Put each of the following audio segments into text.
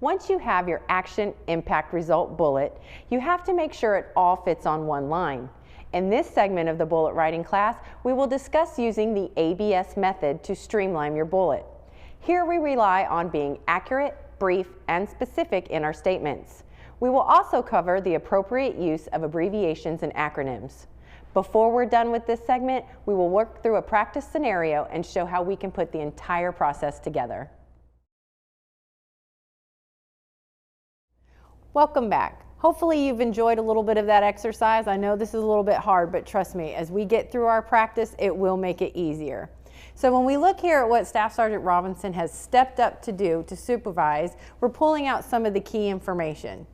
Once you have your action, impact, result bullet, you have to make sure it all fits on one line. In this segment of the bullet writing class, we will discuss using the ABS method to streamline your bullet. Here we rely on being accurate, brief, and specific in our statements. We will also cover the appropriate use of abbreviations and acronyms. Before we're done with this segment, we will work through a practice scenario and show how we can put the entire process together. Welcome back. Hopefully you've enjoyed a little bit of that exercise. I know this is a little bit hard, but trust me, as we get through our practice, it will make it easier. So when we look here at what Staff Sergeant Robinson has stepped up to do to supervise, we're pulling out some of the key information.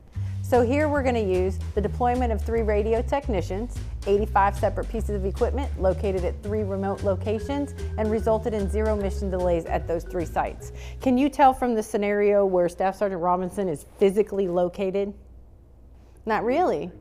So here we're going to use the deployment of 3 radio technicians, 85 separate pieces of equipment located at 3 remote locations, and resulted in 0 mission delays at those 3 sites. Can you tell from the scenario where Staff Sergeant Robinson is physically located? Not really,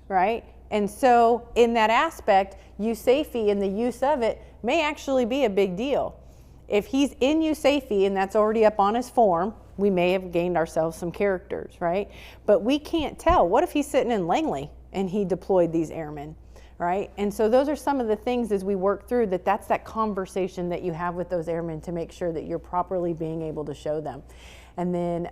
right? And so in that aspect, USAFE and the use of it may actually be a big deal. If he's in USAFE and that's already up on his form, we may have gained ourselves some characters, right? But we can't tell. What if he's sitting in Langley and he deployed these airmen, right? And so those are some of the things as we work through that's that conversation that you have with those airmen to make sure that you're properly being able to show them. And then,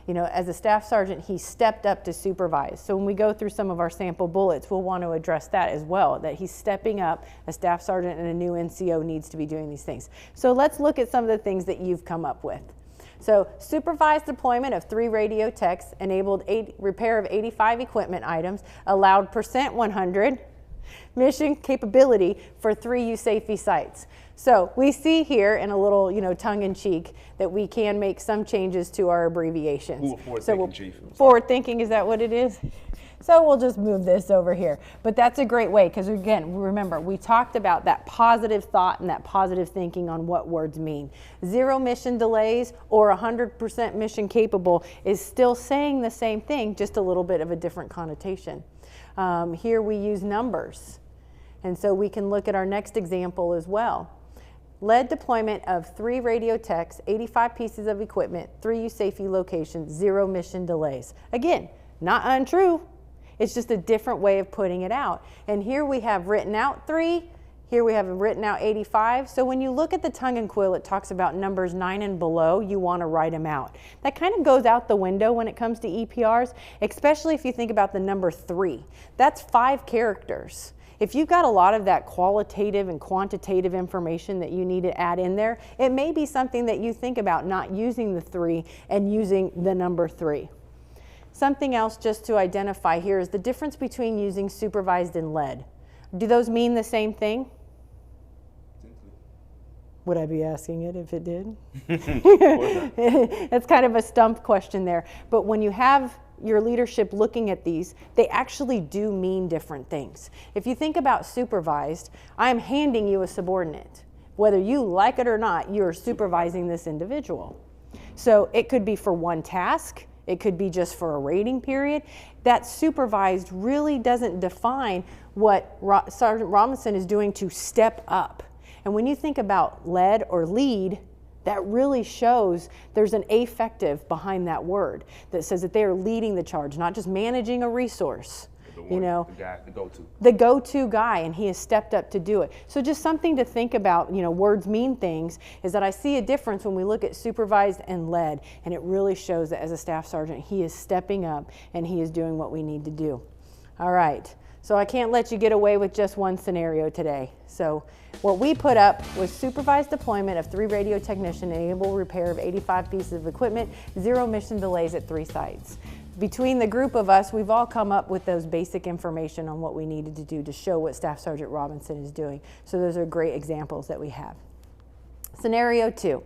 you know, as a staff sergeant, he stepped up to supervise. So when we go through some of our sample bullets, we'll want to address that as well, that he's stepping up. A staff sergeant and a new NCO needs to be doing these things. So let's look at some of the things that you've come up with. So supervised deployment of 3 radio techs, enabled repair of 85 equipment items, allowed %100 mission capability for 3 USAFE sites. So we see here in a little, you know, tongue-in-cheek that we can make some changes to our abbreviations. Forward-thinking, Chief. Forward-thinking, is that what it is? So we'll just move this over here. But that's a great way, because again, remember, we talked about that positive thought and that positive thinking on what words mean. 0 mission delays or 100% mission capable is still saying the same thing, just a little bit of a different connotation. Here we use numbers. And so we can look at our next example as well. Led deployment of 3 radio techs, 85 pieces of equipment, 3 USAFE locations, 0 mission delays. Again, not untrue. It's just a different way of putting it out. And here we have written out 3. Here we have written out 85. So when you look at the tongue and quill, it talks about numbers 9 and below. You want to write them out. That kind of goes out the window when it comes to EPRs, especially if you think about the number 3. That's 5 characters. If you've got a lot of that qualitative and quantitative information that you need to add in there, it may be something that you think about not using the 3 and using the number 3. Something else just to identify here is the difference between using supervised and led. Do those mean the same thing? Would I be asking it if it did? It's kind of a stump question there. But when you have your leadership looking at these, they actually do mean different things. If you think about supervised, I'm handing you a subordinate. Whether you like it or not, you're supervising this individual. So it could be for one task. It could be just for a rating period. That supervised really doesn't define what Sergeant Robinson is doing to step up. And when you think about led or lead, that really shows there's an affective behind that word that says that they are leading the charge, not just managing a resource. You know, the go-to guy, and he has stepped up to do it. So just something to think about, you know, words mean things, is that I see a difference when we look at supervised and led, and it really shows that as a staff sergeant, he is stepping up and he is doing what we need to do. All right, so I can't let you get away with just one scenario today. So what we put up was supervised deployment of 3 radio technicians, enable repair of 85 pieces of equipment, 0 mission delays at 3 sites. Between the group of us, we've all come up with those basic information on what we needed to do to show what Staff Sergeant Robinson is doing. So those are great examples that we have. Scenario 2.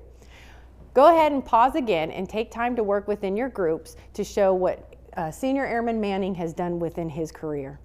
Go ahead and pause again and take time to work within your groups to show what Senior Airman Manning has done within his career.